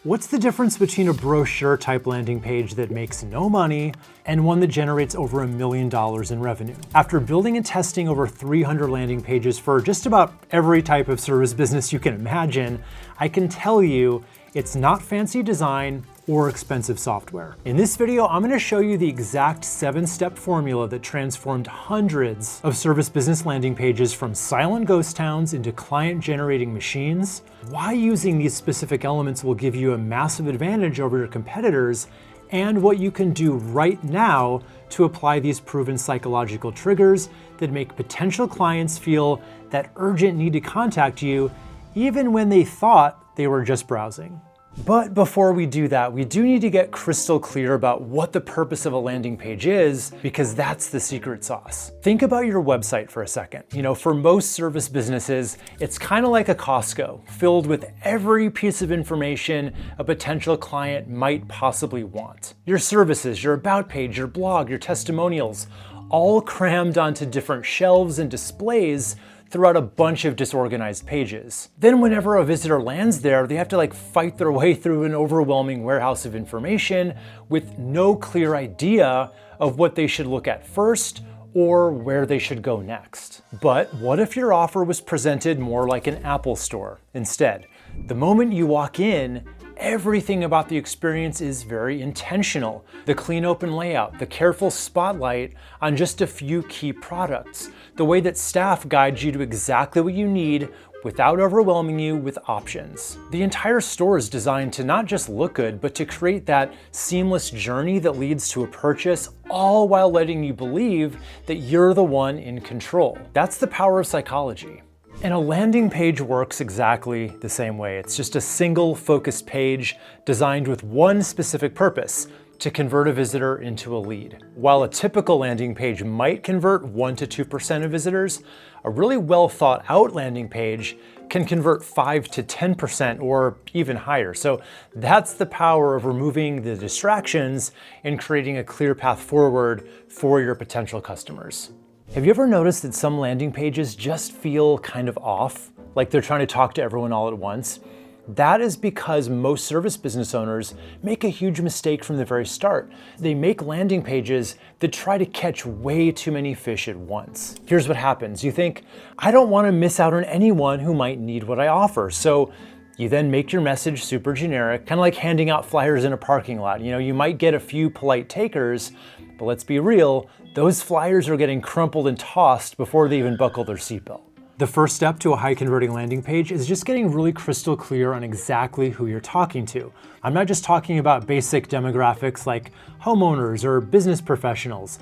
What's the difference between a brochure type landing page that makes no money and one that generates over $1 million in revenue? After building and testing over 300 landing pages for just about every type of service business you can imagine, I can tell you it's not fancy design or expensive software. In this video, I'm gonna show you the exact 7-step formula that transformed hundreds of service business landing pages from silent ghost towns into client-generating machines, why using these specific elements will give you a massive advantage over your competitors, and what you can do right now to apply these proven psychological triggers that make potential clients feel that urgent need to contact you, even when they thought they were just browsing. But before we do that, we do need to get crystal clear about what the purpose of a landing page is, because that's the secret sauce. Think about your website for a second. For most service businesses, it's kind of like a Costco, filled with every piece of information a potential client might possibly want. Your services, your about page, your blog, your testimonials, all crammed onto different shelves and displays throughout a bunch of disorganized pages. Then whenever a visitor lands there, they have to fight their way through an overwhelming warehouse of information with no clear idea of what they should look at first or where they should go next. But what if your offer was presented more like an Apple store instead? The moment you walk in, everything about the experience is very intentional. The clean open layout, the careful spotlight on just a few key products, the way that staff guides you to exactly what you need without overwhelming you with options. The entire store is designed to not just look good, but to create that seamless journey that leads to a purchase, all while letting you believe that you're the one in control. That's the power of psychology. And a landing page works exactly the same way. It's just a single focused page designed with one specific purpose: to convert a visitor into a lead. While a typical landing page might convert 1 to 2% of visitors, a really well thought out landing page can convert 5 to 10% or even higher. So that's the power of removing the distractions and creating a clear path forward for your potential customers. Have you ever noticed that some landing pages just feel kind of off, like they're trying to talk to everyone all at once? That is because most service business owners make a huge mistake from the very start. They make landing pages that try to catch way too many fish at once. Here's what happens. You think, I don't want to miss out on anyone who might need what I offer. So you then make your message super generic, kind of like handing out flyers in a parking lot. You might get a few polite takers, but let's be real, those flyers are getting crumpled and tossed before they even buckle their seatbelt. The first step to a high converting landing page is just getting really crystal clear on exactly who you're talking to. I'm not just talking about basic demographics like homeowners or business professionals.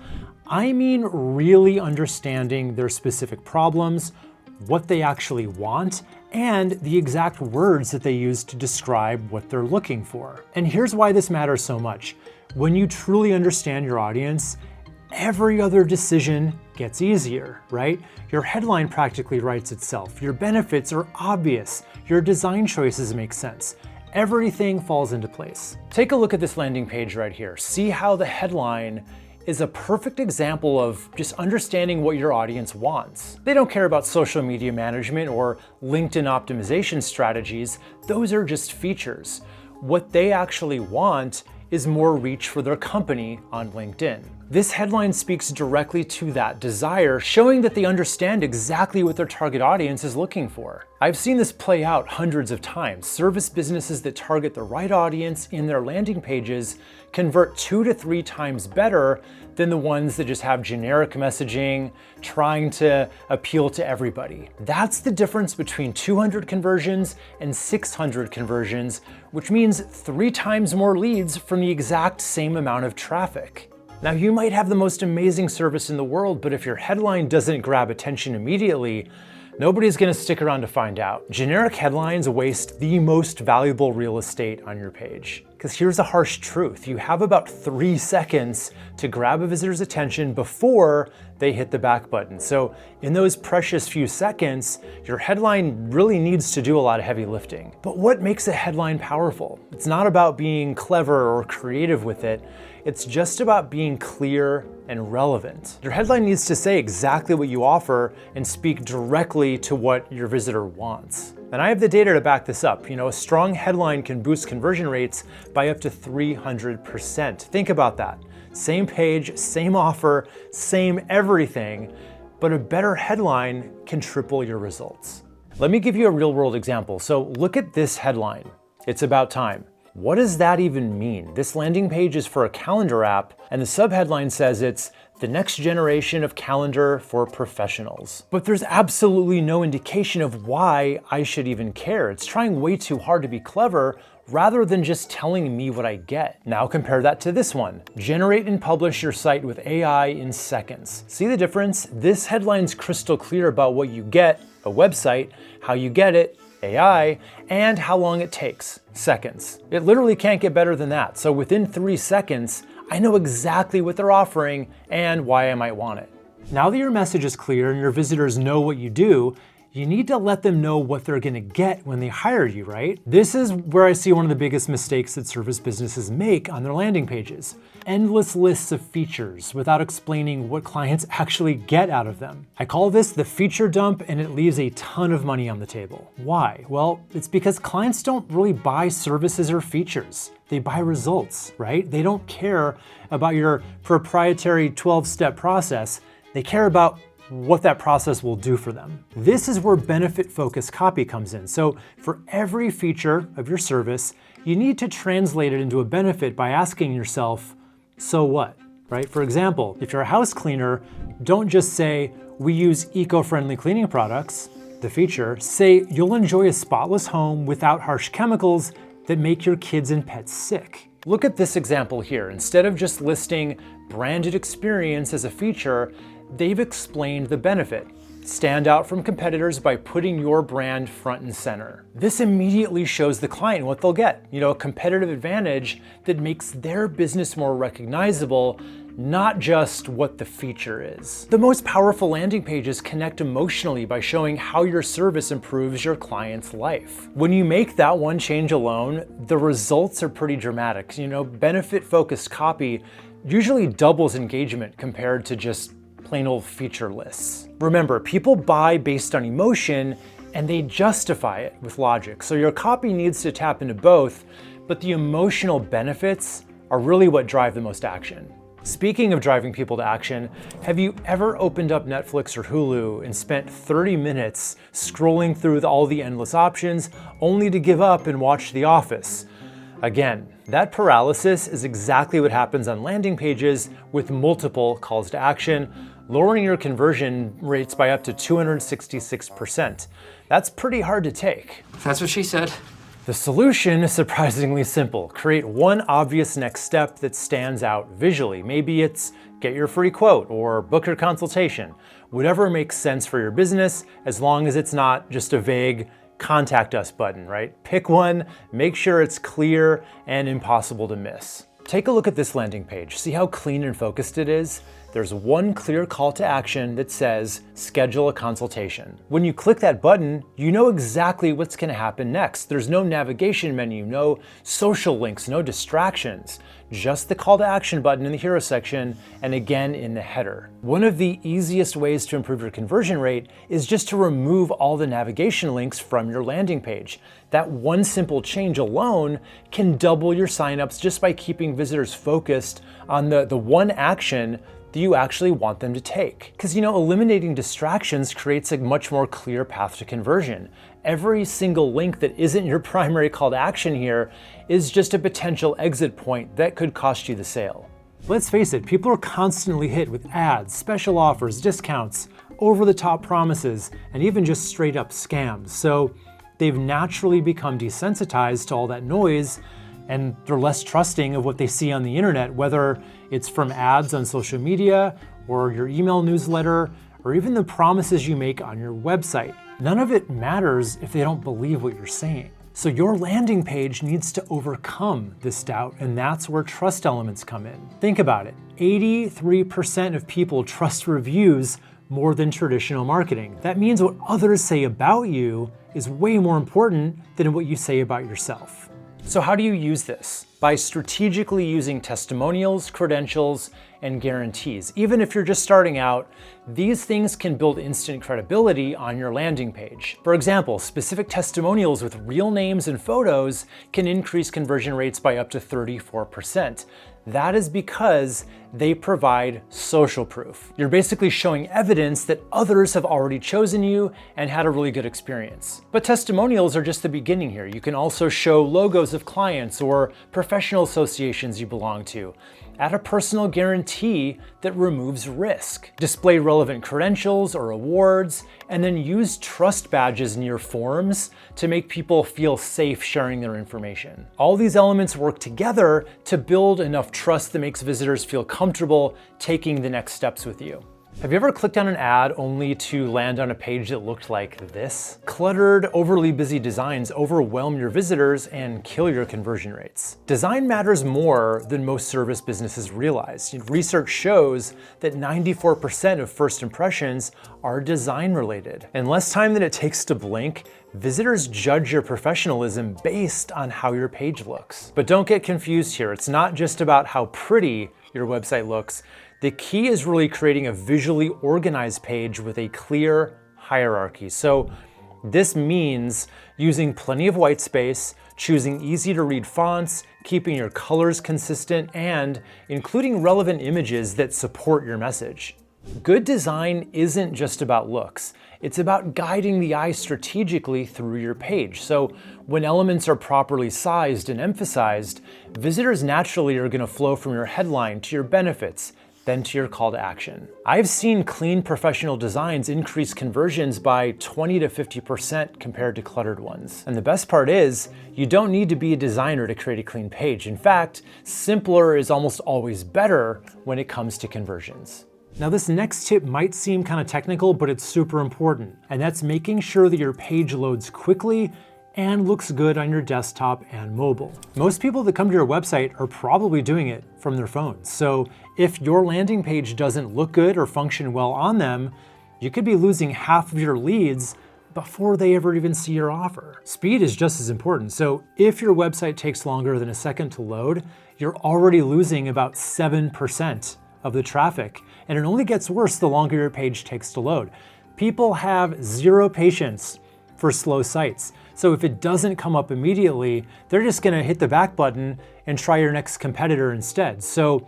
I mean really understanding their specific problems, what they actually want, and the exact words that they use to describe what they're looking for. And here's why this matters so much. When you truly understand your audience, every other decision gets easier, right? Your headline practically writes itself. Your benefits are obvious. Your design choices make sense. Everything falls into place. Take a look at this landing page right here. See how the headline is a perfect example of just understanding what your audience wants. They don't care about social media management or LinkedIn optimization strategies. Those are just features. What they actually want is more reach for their company on LinkedIn. This headline speaks directly to that desire, showing that they understand exactly what their target audience is looking for. I've seen this play out hundreds of times. Service businesses that target the right audience in their landing pages convert 2 to 3 times better than the ones that just have generic messaging, trying to appeal to everybody. That's the difference between 200 conversions and 600 conversions, which means 3 times more leads from the exact same amount of traffic. Now, you might have the most amazing service in the world, but if your headline doesn't grab attention immediately, nobody's gonna stick around to find out. Generic headlines waste the most valuable real estate on your page. Because here's the harsh truth. You have about 3 seconds to grab a visitor's attention before they hit the back button. So in those precious few seconds, your headline really needs to do a lot of heavy lifting. But what makes a headline powerful? It's not about being clever or creative with it. It's just about being clear and relevant. Your headline needs to say exactly what you offer and speak directly to what your visitor wants. And I have the data to back this up. A strong headline can boost conversion rates by up to 300%. Think about that. Same page, same offer, same everything, but a better headline can triple your results. Let me give you a real-world example. So look at this headline. It's about time. What does that even mean? This landing page is for a calendar app, and the subheadline says it's the next generation of calendar for professionals. But there's absolutely no indication of why I should even care. It's trying way too hard to be clever rather than just telling me what I get. Now compare that to this one. Generate and publish your site with AI in seconds. See the difference? This headline's crystal clear about what you get, a website, how you get it, AI, and how long it takes, seconds. It literally can't get better than that. So within 3 seconds, I know exactly what they're offering and why I might want it. Now that your message is clear and your visitors know what you do, you need to let them know what they're gonna get when they hire you, right? This is where I see one of the biggest mistakes that service businesses make on their landing pages. Endless lists of features without explaining what clients actually get out of them. I call this the feature dump, and it leaves a ton of money on the table. Why? Well, it's because clients don't really buy services or features. They buy results, right? They don't care about your proprietary 12-step process. They care about what that process will do for them. This is where benefit-focused copy comes in. So for every feature of your service, you need to translate it into a benefit by asking yourself, so what, right? For example, if you're a house cleaner, don't just say, we use eco-friendly cleaning products, the feature. Say, you'll enjoy a spotless home without harsh chemicals that make your kids and pets sick. Look at this example here. Instead of just listing branded experience as a feature, they've explained the benefit. Stand out from competitors by putting your brand front and center. This immediately shows the client what they'll get. A competitive advantage that makes their business more recognizable, not just what the feature is. The most powerful landing pages connect emotionally by showing how your service improves your client's life. When you make that one change alone, the results are pretty dramatic. Benefit-focused copy usually doubles engagement compared to just plain old feature lists. Remember, people buy based on emotion and they justify it with logic. So your copy needs to tap into both, but the emotional benefits are really what drive the most action. Speaking of driving people to action, have you ever opened up Netflix or Hulu and spent 30 minutes scrolling through all the endless options only to give up and watch The Office? Again, that paralysis is exactly what happens on landing pages with multiple calls to action, lowering your conversion rates by up to 266%. That's pretty hard to take. That's what she said. The solution is surprisingly simple. Create one obvious next step that stands out visually. Maybe it's get your free quote or book your consultation. Whatever makes sense for your business, as long as it's not just a vague contact us button, right? Pick one, make sure it's clear and impossible to miss. Take a look at this landing page. See how clean and focused it is? There's one clear call to action that says, schedule a consultation. When you click that button, you know exactly what's gonna happen next. There's no navigation menu, no social links, no distractions, just the call to action button in the hero section and again in the header. One of the easiest ways to improve your conversion rate is just to remove all the navigation links from your landing page. That one simple change alone can double your signups just by keeping visitors focused on the one action that you actually want them to take. Because eliminating distractions creates a much more clear path to conversion. Every single link that isn't your primary call to action here is just a potential exit point that could cost you the sale. Let's face it, people are constantly hit with ads, special offers, discounts, over-the-top promises, and even just straight up scams. So they've naturally become desensitized to all that noise, and they're less trusting of what they see on the internet, whether it's from ads on social media or your email newsletter, or even the promises you make on your website. None of it matters if they don't believe what you're saying. So your landing page needs to overcome this doubt, and that's where trust elements come in. Think about it. 83% of people trust reviews more than traditional marketing. That means what others say about you is way more important than what you say about yourself. So how do you use this? By strategically using testimonials, credentials, and guarantees. Even if you're just starting out, these things can build instant credibility on your landing page. For example, specific testimonials with real names and photos can increase conversion rates by up to 34%. That is because they provide social proof. You're basically showing evidence that others have already chosen you and had a really good experience. But testimonials are just the beginning here. You can also show logos of clients or professional associations you belong to. Add a personal guarantee that removes risk. Display relevant credentials or awards, and then use trust badges in your forms to make people feel safe sharing their information. All these elements work together to build enough trust that makes visitors feel comfortable taking the next steps with you. Have you ever clicked on an ad only to land on a page that looked like this? Cluttered, overly busy designs overwhelm your visitors and kill your conversion rates. Design matters more than most service businesses realize. Research shows that 94% of first impressions are design related. In less time than it takes to blink, visitors judge your professionalism based on how your page looks. But don't get confused here. It's not just about how pretty your website looks. The key is really creating a visually organized page with a clear hierarchy. So this means using plenty of white space, choosing easy to read fonts, keeping your colors consistent, and including relevant images that support your message. Good design isn't just about looks. It's about guiding the eye strategically through your page. So when elements are properly sized and emphasized, visitors naturally are going to flow from your headline to your benefits, then to your call to action. I've seen clean professional designs increase conversions by 20 to 50% compared to cluttered ones. And the best part is, you don't need to be a designer to create a clean page. In fact, simpler is almost always better when it comes to conversions. Now this next tip might seem kind of technical, but it's super important. And that's making sure that your page loads quickly and looks good on your desktop and mobile. Most people that come to your website are probably doing it from their phones. So if your landing page doesn't look good or function well on them, you could be losing half of your leads before they ever even see your offer. Speed is just as important. So if your website takes longer than a second to load, you're already losing about 7% of the traffic. And it only gets worse the longer your page takes to load. People have zero patience for slow sites. So if it doesn't come up immediately, they're just gonna hit the back button and try your next competitor instead. So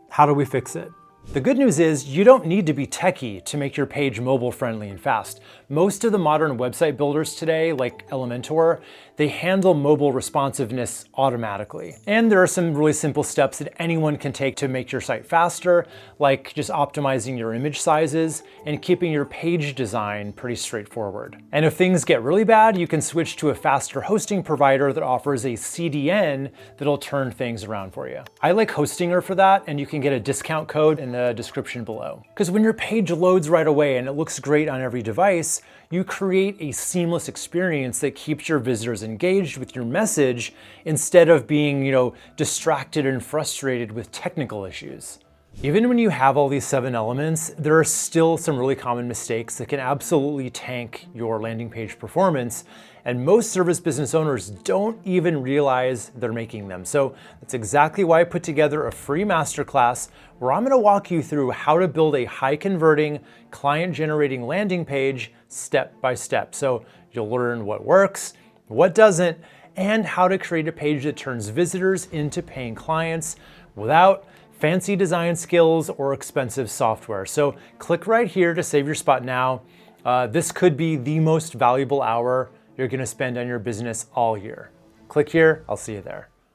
how do we fix it? The good news is you don't need to be techie to make your page mobile friendly and fast. Most of the modern website builders today, like Elementor, they handle mobile responsiveness automatically. And there are some really simple steps that anyone can take to make your site faster, like just optimizing your image sizes and keeping your page design pretty straightforward. And if things get really bad, you can switch to a faster hosting provider that offers a CDN that'll turn things around for you. I like Hostinger for that, and you can get a discount code in the description below. Because when your page loads right away and it looks great on every device, you create a seamless experience that keeps your visitors engaged with your message instead of being, distracted and frustrated with technical issues. Even when you have all these 7 elements, there are still some really common mistakes that can absolutely tank your landing page performance, and most service business owners don't even realize they're making them. So that's exactly why I put together a free masterclass where I'm gonna walk you through how to build a high-converting, client-generating landing page step by step. So you'll learn what works, what doesn't, and how to create a page that turns visitors into paying clients without fancy design skills or expensive software. So click right here to save your spot now. This could be the most valuable hour you're gonna spend on your business all year. Click here, I'll see you there.